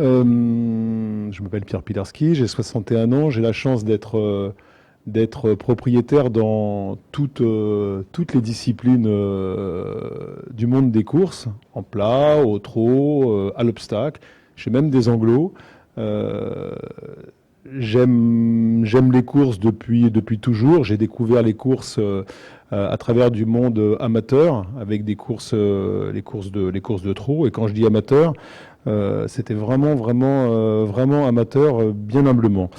Je m'appelle Pierre Pilarski, j'ai 61 ans, j'ai la chance d'être propriétaire dans toutes les disciplines du monde des courses, en plat, au trot, à l'obstacle. J'ai même des anglos. Euh, j'aime les courses depuis toujours. J'ai découvert les courses à travers du monde amateur, avec des courses, les courses de trot. Et quand je dis amateur, c'était vraiment amateur, bien humblement.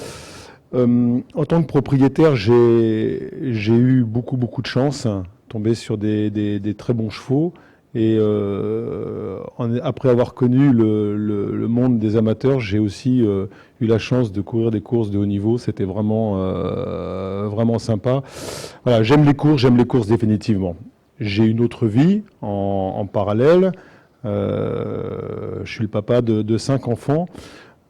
En tant que propriétaire, j'ai eu beaucoup de chance, tombé sur des très bons chevaux. Et après avoir connu le monde des amateurs, j'ai aussi eu la chance de courir des courses de haut niveau. C'était vraiment sympa. Voilà, j'aime les courses définitivement. J'ai une autre vie en parallèle. Je suis le papa de 5 enfants.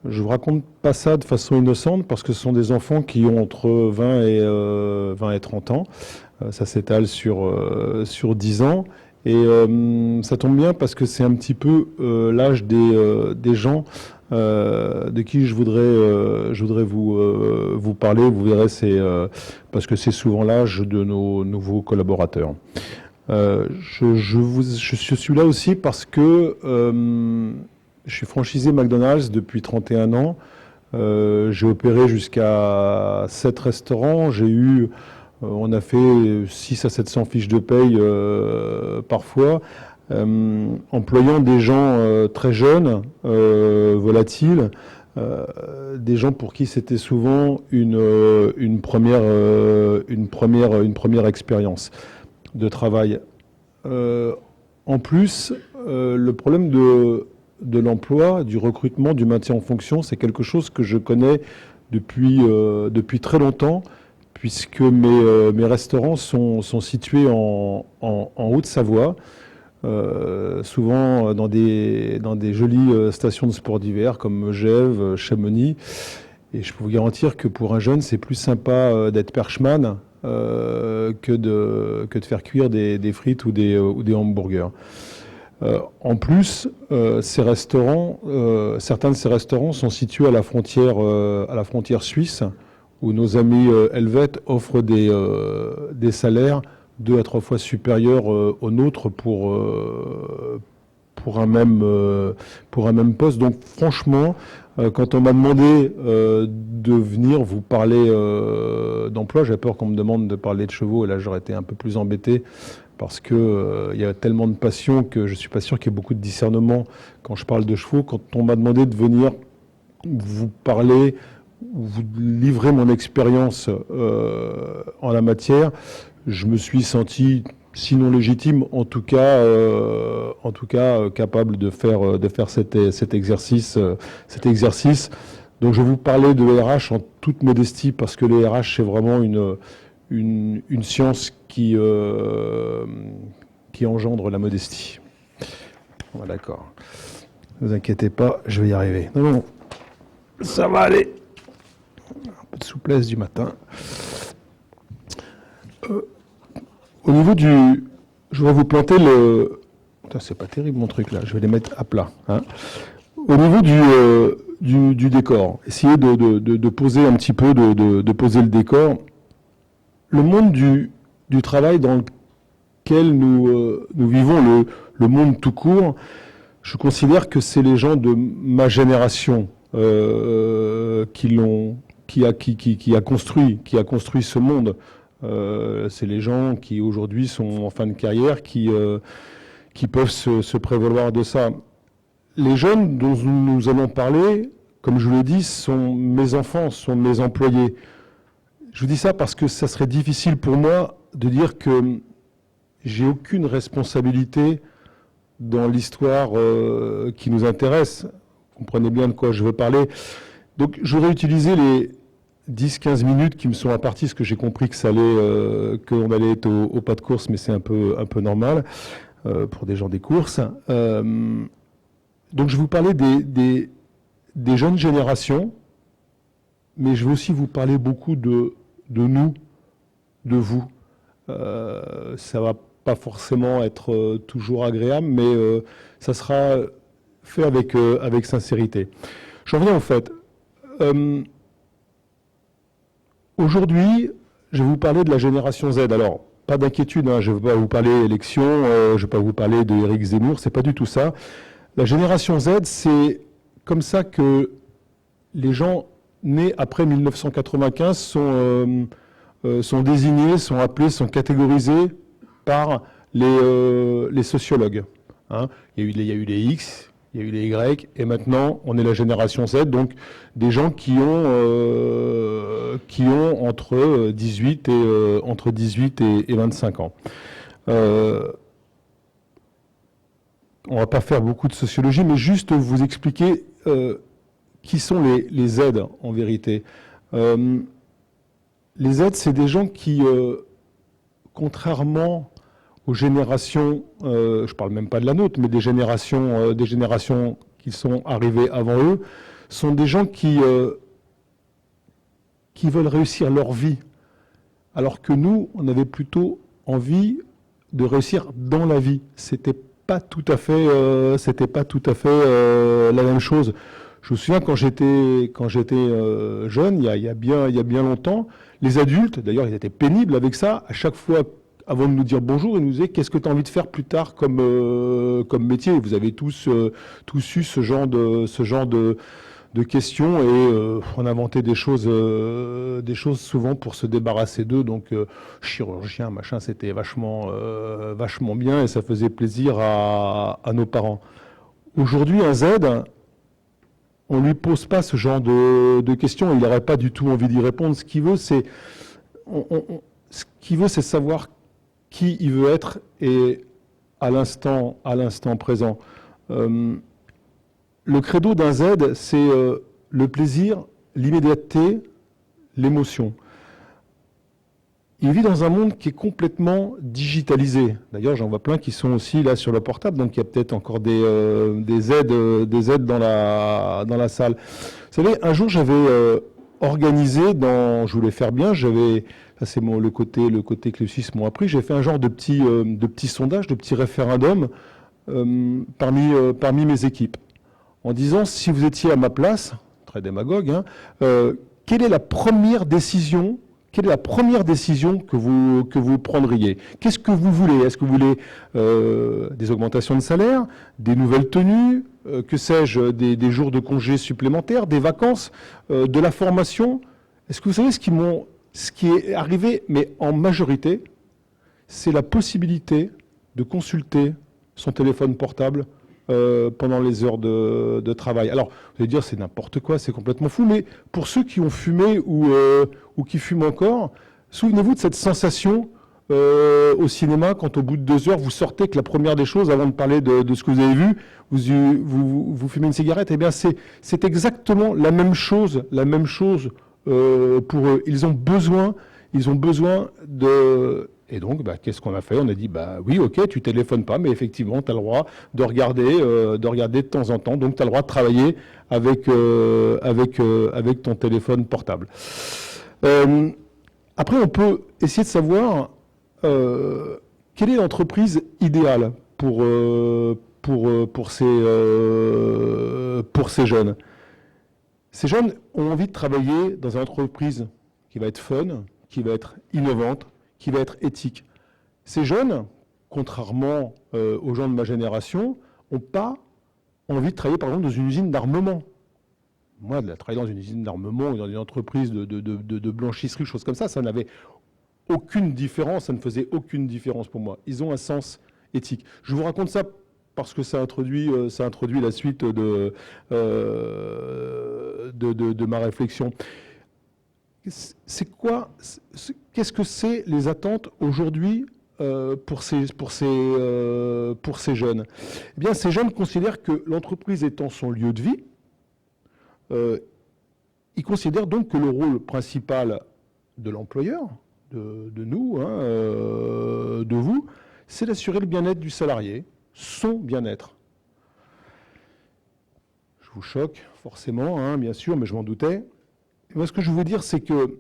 Je vous raconte pas ça de façon innocente parce que ce sont des enfants qui ont entre 20 et 30 ans. Ça s'étale sur 10 ans. Et ça tombe bien parce que c'est un petit peu l'âge des gens de qui je voudrais vous parler. Vous verrez, c'est parce que c'est souvent l'âge de nos nouveaux collaborateurs. Je suis là aussi parce que je suis franchisé McDonald's depuis 31 ans. J'ai opéré jusqu'à 7 restaurants. On a fait 6 à 700 fiches de paye parfois, employant des gens très jeunes, volatiles, des gens pour qui c'était souvent une première expérience de travail. Euh, En plus, le problème de l'emploi, du recrutement, du maintien en fonction, c'est quelque chose que je connais depuis très longtemps, puisque mes restaurants sont situés en Haute-Savoie, souvent dans des jolies stations de sport d'hiver comme Megève, Chamonix. Et je peux vous garantir que pour un jeune, c'est plus sympa d'être perchman que de faire cuire des frites ou des hamburgers. En plus, certains de ces restaurants sont situés à la frontière suisse, où nos amis helvètes offrent des salaires 2 à 3 fois supérieurs aux nôtres pour un même poste. Donc franchement, quand on m'a demandé de venir vous parler d'emploi, j'ai peur qu'on me demande de parler de chevaux, et là j'aurais été un peu plus embêté parce que il y a tellement de passion que je suis pas sûr qu'il y ait beaucoup de discernement quand je parle de chevaux. Quand on m'a demandé de venir vous parler, vous livrer mon expérience en la matière, je me suis senti, sinon légitime, en tout cas, capable de faire cet exercice. Donc je vais vous parler de RH en toute modestie, parce que les RH, c'est vraiment une science qui engendre la modestie. Bon, d'accord. Ne vous inquiétez pas, je vais y arriver. Non, non, ça va aller. Un peu de souplesse du matin. Au niveau du... Je voudrais vous planter le... Putain, c'est pas terrible mon truc là, je vais les mettre à plat. Hein. Au niveau du décor, essayez de poser un petit peu, de poser le décor. Le monde du travail dans lequel nous vivons, le monde tout court, je considère que c'est les gens de ma génération qui a construit ce monde. C'est les gens qui aujourd'hui sont en fin de carrière qui peuvent se prévaloir de ça. Les jeunes dont nous allons parler, comme je vous l'ai dit, sont mes enfants, sont mes employés. Je vous dis ça parce que ça serait difficile pour moi de dire que j'ai aucune responsabilité dans l'histoire qui nous intéresse. Vous comprenez bien de quoi je veux parler. Donc j'aurais utilisé les 10-15 minutes qui me sont imparties, parce que j'ai compris qu'on allait être au pas de course, mais c'est un peu normal pour des gens des courses. Donc je vais vous parler des jeunes générations, mais je vais aussi vous parler beaucoup de nous, de vous. Ça va pas forcément être toujours agréable, mais ça sera fait avec sincérité. J'en viens en fait. Aujourd'hui, je vais vous parler de la génération Z. Alors, pas d'inquiétude, hein, je ne vais pas vous parler élection, je ne vais pas vous parler de Éric Zemmour, c'est pas du tout ça. La génération Z, c'est comme ça que les gens nés après 1995 sont désignés, sont appelés, sont catégorisés par les sociologues. Hein. Il y a eu les X, il y a eu les Y, et maintenant on est la génération Z, donc des gens qui ont entre 18 et 25 ans. On ne va pas faire beaucoup de sociologie, mais juste vous expliquer qui sont les Z en vérité. Les Z, c'est des gens qui, contrairement aux générations, je ne parle même pas de la nôtre, mais des générations qui sont arrivées avant eux, sont des gens qui veulent réussir leur vie. Alors que nous, on avait plutôt envie de réussir dans la vie. C'était pas tout à fait la même chose. Je me souviens quand j'étais jeune, il y a bien longtemps, les adultes, d'ailleurs ils étaient pénibles avec ça, à chaque fois avant de nous dire bonjour, ils nous disaient qu'est-ce que tu as envie de faire plus tard comme métier. Vous avez tous eu ce genre de questions et on inventait des choses souvent pour se débarrasser d'eux. Donc chirurgien, machin, c'était vachement bien et ça faisait plaisir à nos parents. Aujourd'hui, un Z, on ne lui pose pas ce genre de questions, il n'aurait pas du tout envie d'y répondre. Ce qu'il veut, c'est savoir qui il veut être et à l'instant présent. Le credo d'un Z, c'est le plaisir, l'immédiateté, l'émotion. Il vit dans un monde qui est complètement digitalisé. D'ailleurs, j'en vois plein qui sont aussi là sur le portable, donc il y a peut-être encore des Z dans la salle. Vous savez, un jour, j'avais organisé, je voulais faire bien, ça c'est le côté que les Suisses m'ont appris, j'ai fait un genre de petit sondage, de petit référendum parmi mes équipes, en disant, si vous étiez à ma place, très démagogue, hein, quelle est la première décision que vous prendriez? Qu'est-ce que vous voulez? Est-ce que vous voulez des augmentations de salaire, des nouvelles tenues, que sais-je, des jours de congés supplémentaires, des vacances, de la formation? Est-ce que vous savez ce qui est arrivé, mais en majorité, c'est la possibilité de consulter son téléphone portable pendant les heures de travail. Alors, vous allez dire, c'est n'importe quoi, c'est complètement fou, mais pour ceux qui ont fumé ou qui fument encore, souvenez-vous de cette sensation au cinéma, quand au bout de 2 heures, vous sortez, que la première des choses, avant de parler de ce que vous avez vu, vous fumez une cigarette. Eh bien, c'est exactement la même chose pour eux. Ils ont besoin de... Et donc, qu'est-ce qu'on a fait? On a dit, oui, ok, tu téléphones pas, mais effectivement, tu as le droit de regarder de temps en temps. Donc, tu as le droit de travailler avec ton téléphone portable. Après, on peut essayer de savoir quelle est l'entreprise idéale pour ces jeunes. Ces jeunes ont envie de travailler dans une entreprise qui va être fun, qui va être innovante, qui va être éthique. Ces jeunes, contrairement aux gens de ma génération, n'ont pas envie de travailler, par exemple, dans une usine d'armement. Moi, de travailler dans une usine d'armement ou dans une entreprise de blanchisserie, choses comme ça n'avait aucune différence, ça ne faisait aucune différence pour moi. Ils ont un sens éthique. Je vous raconte ça parce que ça introduit la suite de ma réflexion. Qu'est-ce que c'est les attentes aujourd'hui pour ces jeunes? Eh bien, ces jeunes considèrent que l'entreprise étant son lieu de vie, ils considèrent donc que le rôle principal de l'employeur, de nous, de vous, c'est d'assurer le bien-être du salarié, son bien-être. Je vous choque forcément, bien sûr, mais je m'en doutais. Et moi, ce que je veux dire, c'est que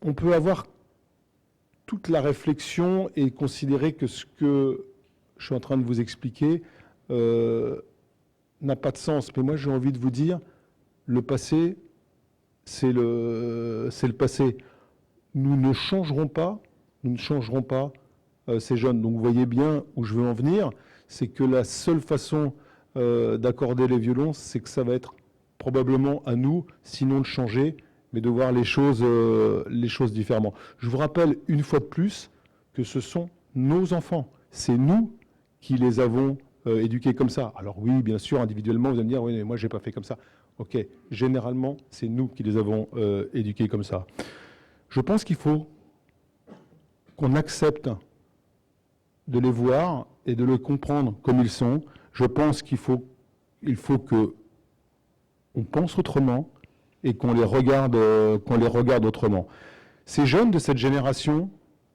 on peut avoir toute la réflexion et considérer que ce que je suis en train de vous expliquer n'a pas de sens. Mais moi, j'ai envie de vous dire, le passé, c'est le passé. Nous ne changerons pas ces jeunes. Donc vous voyez bien où je veux en venir, c'est que la seule façon d'accorder les violons, c'est que ça va être probablement à nous, sinon de changer, mais de voir les choses différemment. Je vous rappelle une fois de plus que ce sont nos enfants. C'est nous qui les avons éduqués comme ça. Alors oui, bien sûr, individuellement, vous allez me dire, oui, mais moi, je n'ai pas fait comme ça. Ok, généralement, c'est nous qui les avons éduqués comme ça. Je pense qu'il faut qu'on accepte de les voir et de les comprendre comme ils sont. Je pense qu'il faut que on pense autrement et qu'on les regarde autrement. Ces jeunes de cette génération,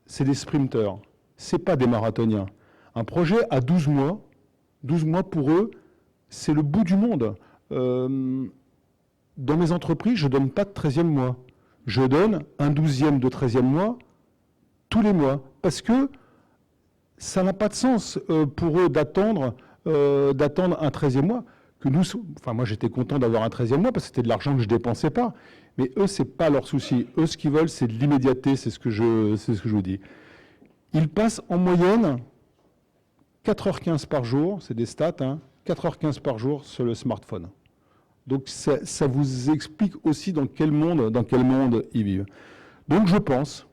c'est des sprinteurs, c'est pas des marathoniens. Un projet à 12 mois pour eux, c'est le bout du monde. Dans mes entreprises, je ne donne pas de 13e mois. Je donne un 12e de 13e mois tous les mois, parce que ça n'a pas de sens pour eux d'attendre un 13e mois. Que nous, enfin moi j'étais content d'avoir un 13e mois parce que c'était de l'argent que je ne dépensais pas. Mais eux, ce n'est pas leur souci. Eux, ce qu'ils veulent, c'est de l'immédiateté, c'est ce que je vous dis. Ils passent en moyenne 4h15 par jour, c'est des stats, hein, 4h15 par jour sur le smartphone. Donc ça vous explique aussi dans quel monde ils vivent. Donc je pense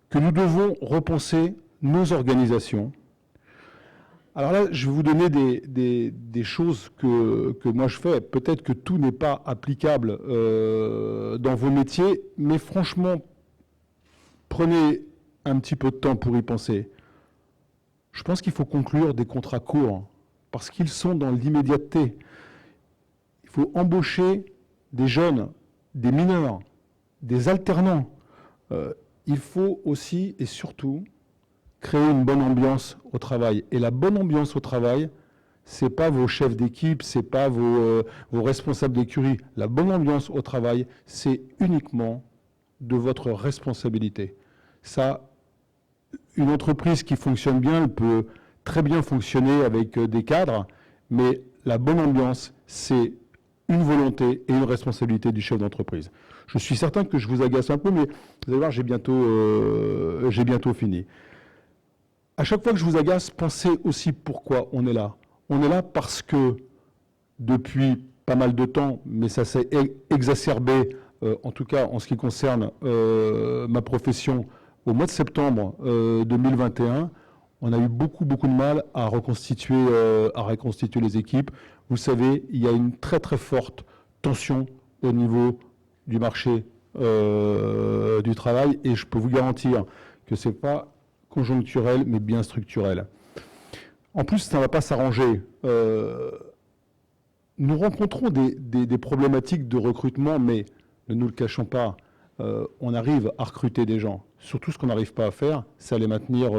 que nous devons repenser nos organisations. Alors là, je vais vous donner des choses que moi je fais. Peut-être que tout n'est pas applicable dans vos métiers, mais franchement, prenez un petit peu de temps pour y penser. Je pense qu'il faut conclure des contrats courts, parce qu'ils sont dans l'immédiateté. Il faut embaucher des jeunes, des mineurs, des alternants. Il faut aussi et surtout créer une bonne ambiance au travail. Et la bonne ambiance au travail, ce n'est pas vos chefs d'équipe, ce n'est pas vos responsables d'écurie. La bonne ambiance au travail, c'est uniquement de votre responsabilité. Ça, une entreprise qui fonctionne bien, elle peut très bien fonctionner avec des cadres, mais la bonne ambiance, c'est une volonté et une responsabilité du chef d'entreprise. Je suis certain que je vous agace un peu, mais vous allez voir, j'ai bientôt fini. À chaque fois que je vous agace, pensez aussi pourquoi on est là. On est là parce que depuis pas mal de temps, mais ça s'est exacerbé, en tout cas en ce qui concerne ma profession, au mois de septembre 2021, on a eu beaucoup de mal à reconstituer les équipes. Vous savez, il y a une très très forte tension au niveau du marché du travail et je peux vous garantir que ce n'est pas conjoncturel mais bien structurel. En plus, ça ne va pas s'arranger. Nous rencontrons des problématiques de recrutement, mais ne nous le cachons pas, on arrive à recruter des gens. Surtout, ce qu'on n'arrive pas à faire, c'est à les maintenir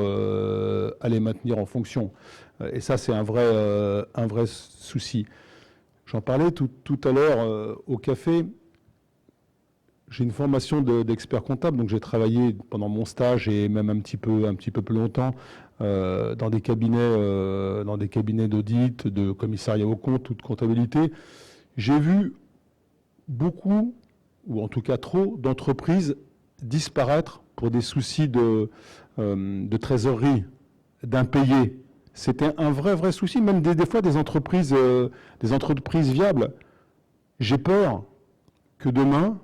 en fonction. Et ça, c'est un vrai souci. J'en parlais tout à l'heure au café. J'ai une formation d'expert comptable, donc j'ai travaillé pendant mon stage et même un petit peu plus longtemps dans des cabinets d'audit, de commissariat aux comptes ou de comptabilité. J'ai vu beaucoup, ou en tout cas trop, d'entreprises disparaître pour des soucis de trésorerie, d'impayés. C'était un vrai souci, même des fois des entreprises viables. J'ai peur que demain,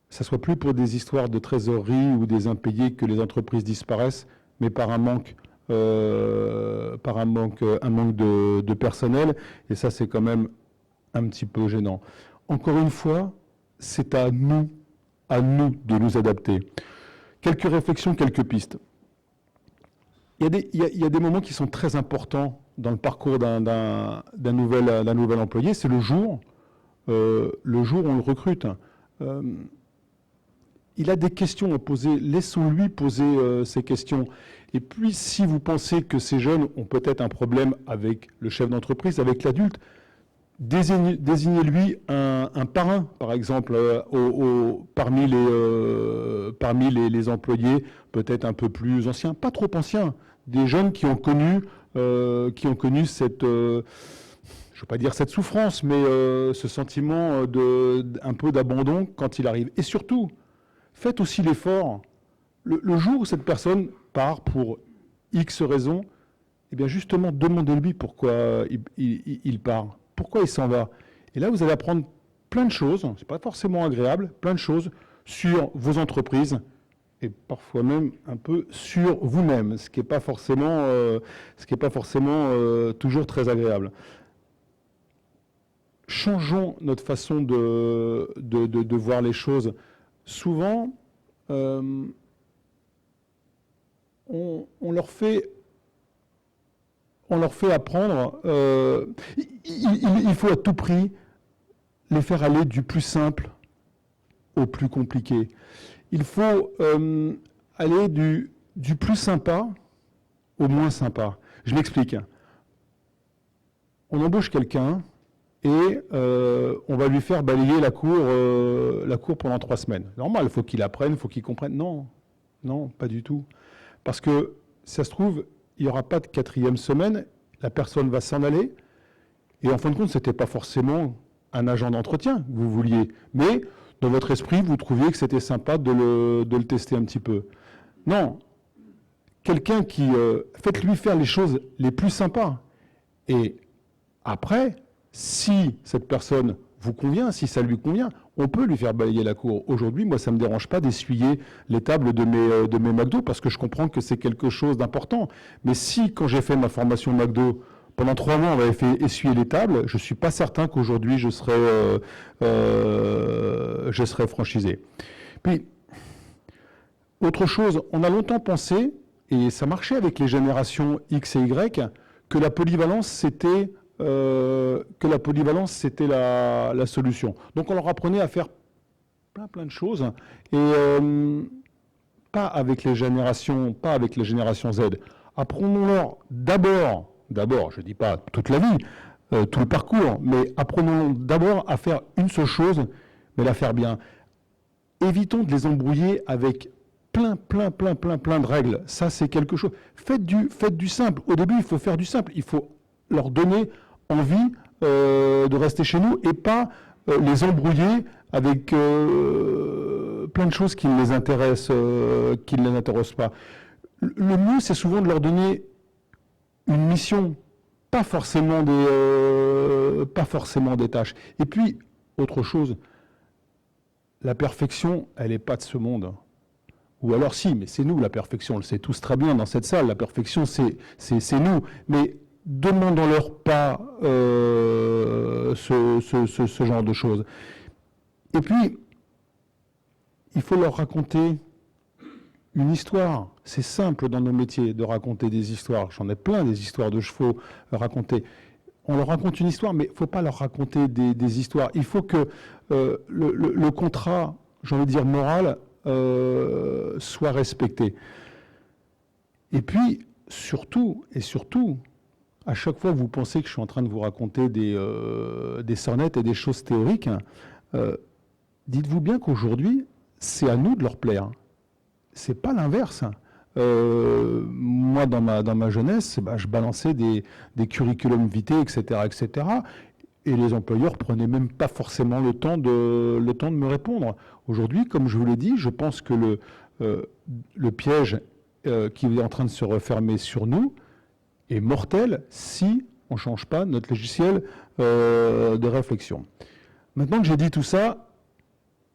ça soit plus pour des histoires de trésorerie ou des impayés que les entreprises disparaissent, mais par un manque de personnel. Et ça, c'est quand même un petit peu gênant. Encore une fois, c'est à nous de nous adapter. Quelques réflexions, quelques pistes. Il y a des moments qui sont très importants dans le parcours d'un nouvel employé. C'est le jour où on le recrute. Il a des questions à poser, laissons-lui poser ces questions. Et puis, si vous pensez que ces jeunes ont peut-être un problème avec le chef d'entreprise, avec l'adulte, désignez-lui un parrain, par exemple, parmi les employés peut-être un peu plus anciens, pas trop anciens, des jeunes qui ont connu cette, je ne veux pas dire cette souffrance, mais ce sentiment un peu d'abandon quand il arrive. Et surtout, faites aussi l'effort. Le jour où cette personne part pour X raisons, eh bien justement, demandez-lui pourquoi il part, pourquoi il s'en va. Et là, vous allez apprendre plein de choses, c'est pas forcément agréable, plein de choses sur vos entreprises et parfois même un peu sur vous-même, ce qui n'est pas forcément, toujours très agréable. Changeons notre façon de voir les choses. Souvent, on leur fait apprendre, il faut à tout prix les faire aller du plus simple au plus compliqué. Il faut aller du plus sympa au moins sympa. Je m'explique. On embauche quelqu'un et on va lui faire balayer la cour pendant 3 semaines. Normal, il faut qu'il apprenne, il faut qu'il comprenne. Non, pas du tout. Parce que, ça se trouve, il n'y aura pas de 4e semaine, la personne va s'en aller, et en fin de compte, ce n'était pas forcément un agent d'entretien que vous vouliez, mais dans votre esprit, vous trouviez que c'était sympa de le tester un petit peu. Non, quelqu'un qui... faites-lui faire les choses les plus sympas. Et après, si cette personne vous convient, si ça lui convient, on peut lui faire balayer la cour. Aujourd'hui, moi, ça ne me dérange pas d'essuyer les tables de mes McDo parce que je comprends que c'est quelque chose d'important. Mais si, quand j'ai fait ma formation McDo, pendant 3 mois, on m'avait fait essuyer les tables, je ne suis pas certain qu'aujourd'hui, je serais franchisé. Puis, autre chose, on a longtemps pensé, et ça marchait avec les générations X et Y, que la polyvalence, c'était la solution. Donc on leur apprenait à faire plein de choses, et pas avec les générations Z. Apprenons-leur d'abord, je ne dis pas toute la vie, tout le parcours, mais apprenons d'abord à faire une seule chose, mais la faire bien. Évitons de les embrouiller avec plein de règles. Ça, c'est quelque chose. Faites du simple. Au début, il faut faire du simple. Il faut leur donner envie de rester chez nous et pas les embrouiller avec plein de choses qui ne les intéressent pas. Le mieux, c'est souvent de leur donner une mission, pas forcément des tâches. Et puis, autre chose, la perfection, elle n'est pas de ce monde. Ou alors si, mais c'est nous la perfection, on le sait tous très bien dans cette salle, la perfection c'est nous. Mais demandons-leur pas ce genre de choses. Et puis, il faut leur raconter une histoire. C'est simple dans nos métiers de raconter des histoires. J'en ai plein des histoires de chevaux racontées. On leur raconte une histoire, mais il ne faut pas leur raconter des histoires. Il faut que le contrat, j'ai envie de dire moral, soit respecté. Et puis, surtout, à chaque fois que vous pensez que je suis en train de vous raconter des sornettes et des choses théoriques, dites-vous bien qu'aujourd'hui, c'est à nous de leur plaire. C'est pas l'inverse. Moi, dans ma jeunesse, je balançais des curriculum vitae, etc., etc., et les employeurs prenaient même pas forcément le temps de me répondre. Aujourd'hui, comme je vous l'ai dit, je pense que le piège qui est en train de se refermer sur nous est mortel si on ne change pas notre logiciel de réflexion. Maintenant que j'ai dit tout ça,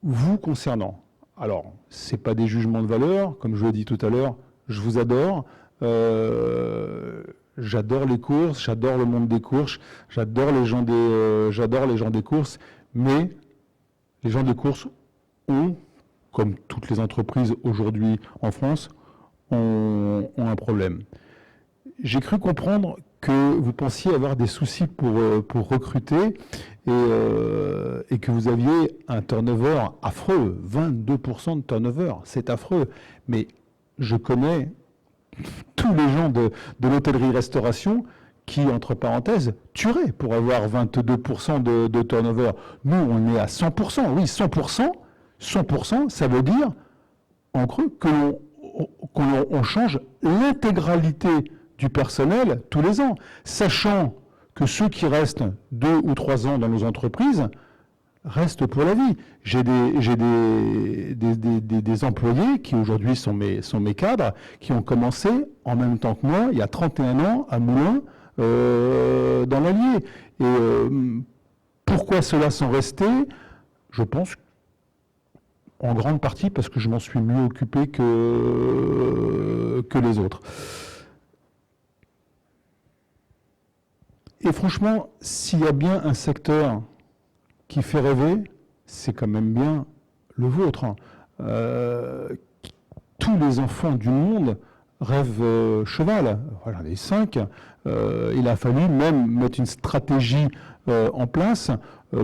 vous concernant, alors, ce n'est pas des jugements de valeur, comme je l'ai dit tout à l'heure, je vous adore. J'adore les courses, j'adore le monde des courses, j'adore les gens des courses, mais les gens des courses ont, comme toutes les entreprises aujourd'hui en France, ont un problème. J'ai cru comprendre que vous pensiez avoir des soucis pour recruter et que vous aviez un turnover affreux, 22% de turnover, c'est affreux. Mais je connais tous les gens de l'hôtellerie-restauration qui, entre parenthèses, tueraient pour avoir 22% de turnover. Nous, on est à 100%. Oui, 100%, ça veut dire, en creux, qu'on change l'intégralité du du personnel tous les ans, sachant que ceux qui restent 2 ou 3 ans dans nos entreprises restent pour la vie. J'ai des employés qui aujourd'hui sont mes cadres, qui ont commencé en même temps que moi, il y a 31 ans, à Moulins, dans l'Allier. Et pourquoi ceux-là sont restés? Je pense en grande partie parce que je m'en suis mieux occupé que les autres. Et franchement, s'il y a bien un secteur qui fait rêver, c'est quand même bien le vôtre. Tous les enfants du monde rêvent cheval. Voilà, les 5. Il a fallu même mettre une stratégie en place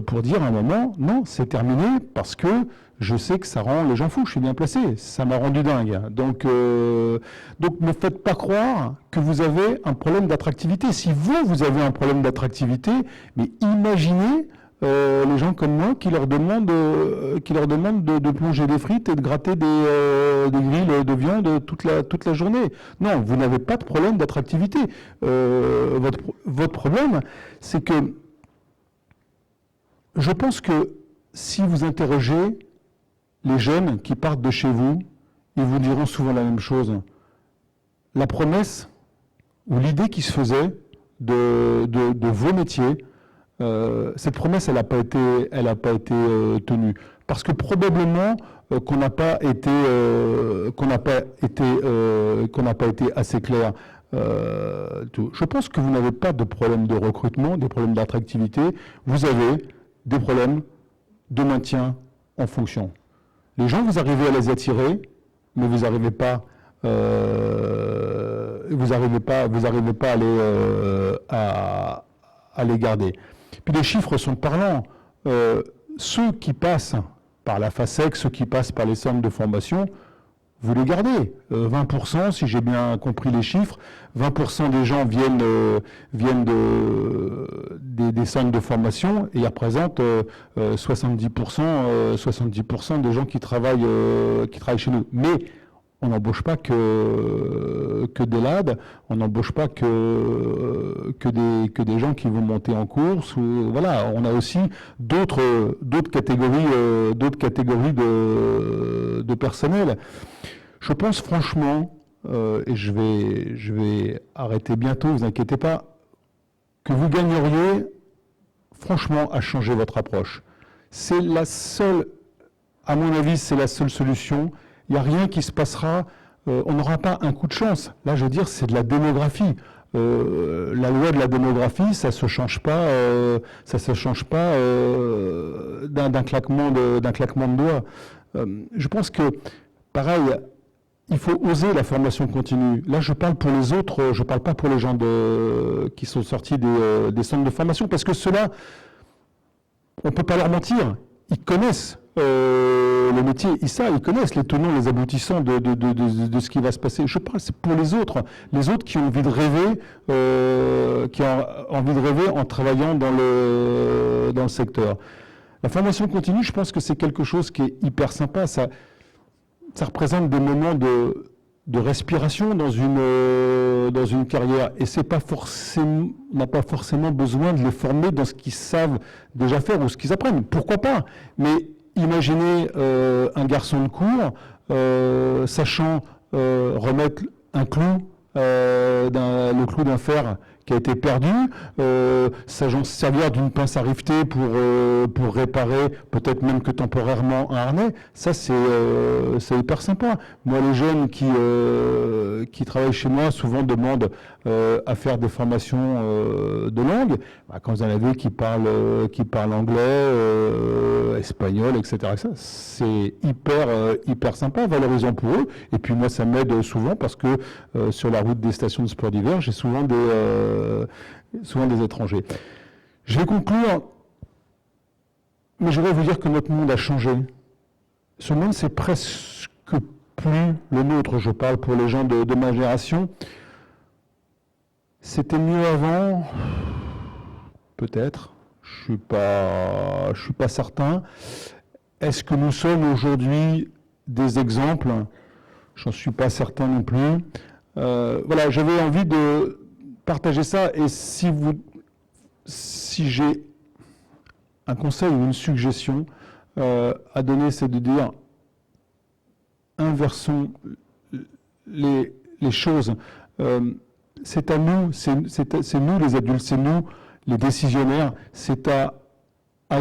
pour dire à un moment, non, c'est terminé parce que je sais que ça rend les gens fous, je suis bien placé, ça m'a rendu dingue. Donc ne faites pas croire que vous avez un problème d'attractivité. Si vous avez un problème d'attractivité, mais imaginez les gens comme moi qui leur demandent de plonger des frites et de gratter des grilles de viande toute la journée. Non, vous n'avez pas de problème d'attractivité. Votre problème, c'est que je pense que si vous interrogez les jeunes qui partent de chez vous, ils vous diront souvent la même chose. La promesse ou l'idée qui se faisait de vos métiers, cette promesse, elle n'a pas été tenue. Parce que probablement qu'on n'a pas été assez clair. Je pense que vous n'avez pas de problème de recrutement, des problèmes d'attractivité. Vous avez des problèmes de maintien en fonction. Les gens, vous arrivez à les attirer, mais vous n'arrivez pas, à les garder. Puis les chiffres sont parlants. Ceux qui passent par la FASEC, ceux qui passent par les centres de formation, vous les gardez. 20%, si j'ai bien compris les chiffres, 20% des gens viennent des centres de formation et ils représentent 70% des gens qui travaillent chez nous. Mais on n'embauche pas que des LAD, on n'embauche pas que des gens qui vont monter en course. Voilà, on a aussi d'autres catégories de personnel. Je pense franchement, et je vais arrêter bientôt, vous inquiétez pas, que vous gagneriez franchement à changer votre approche. C'est la seule, à mon avis, c'est la seule solution. Il n'y a rien qui se passera, on n'aura pas un coup de chance. Là, je veux dire, c'est de la démographie. La loi de la démographie, ça se change pas d'un claquement de doigts. Je pense que, pareil, il faut oser la formation continue. Là, je parle pour les autres, je parle pas pour les gens qui sont sortis des centres de formation, parce que ceux-là, on peut pas leur mentir. Ils connaissent le métier, ils connaissent les tenants, les aboutissants de ce qui va se passer. Je parle, c'est pour les autres qui ont envie de rêver, en travaillant dans le secteur. La formation continue, je pense que c'est quelque chose qui est hyper sympa. Ça représente des moments de respiration dans une carrière. Et c'est pas forcément, on n'a pas forcément besoin de les former dans ce qu'ils savent déjà faire ou ce qu'ils apprennent. Pourquoi pas? Mais imaginez un garçon de cour sachant remettre un clou, le clou d'un fer qui a été perdu, sachant se servir d'une pince à rifter pour réparer, peut-être même que temporairement, un harnais. Ça, c'est hyper sympa. Moi, les jeunes qui travaillent chez moi souvent demandent à faire des formations de langue. Quand vous en avez qui parlent anglais, espagnol, etc. C'est hyper sympa, valorisant pour eux. Et puis moi, ça m'aide souvent parce que sur la route des stations de sport d'hiver, j'ai souvent des étrangers. Je vais conclure, mais je vais vous dire que notre monde a changé. Ce monde, c'est presque plus le nôtre. Je parle pour les gens de ma génération. C'était mieux avant, peut-être. Je suis pas certain. Est-ce que nous sommes aujourd'hui des exemples? J'en suis pas certain non plus. Voilà, j'avais envie de partager ça. Et si j'ai un conseil ou une suggestion à donner, c'est de dire inversons les choses. C'est à nous, c'est nous les adultes, c'est nous les décisionnaires, c'est à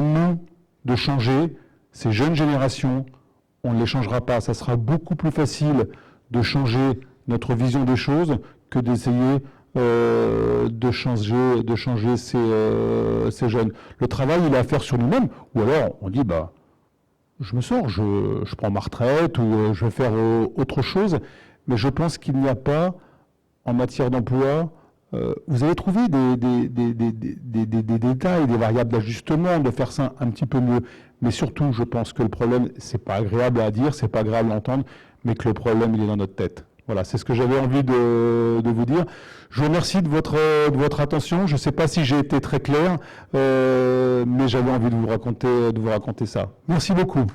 nous de changer. Ces jeunes générations, on ne les changera pas. Ça sera beaucoup plus facile de changer notre vision des choses que d'essayer de changer ces jeunes. Le travail, il est à faire sur nous-mêmes. Ou alors, on dit, bah, je me sors, je prends ma retraite ou je vais faire autre chose. Mais je pense qu'il n'y a pas, en matière d'emploi, vous allez trouver des détails, des variables d'ajustement, de faire ça un petit peu mieux. Mais surtout, je pense que le problème, c'est pas agréable à dire, c'est pas agréable à entendre, mais que le problème, il est dans notre tête. Voilà, c'est ce que j'avais envie de vous dire. Je vous remercie de votre attention. Je ne sais pas si j'ai été très clair, mais j'avais envie de vous raconter ça. Merci beaucoup.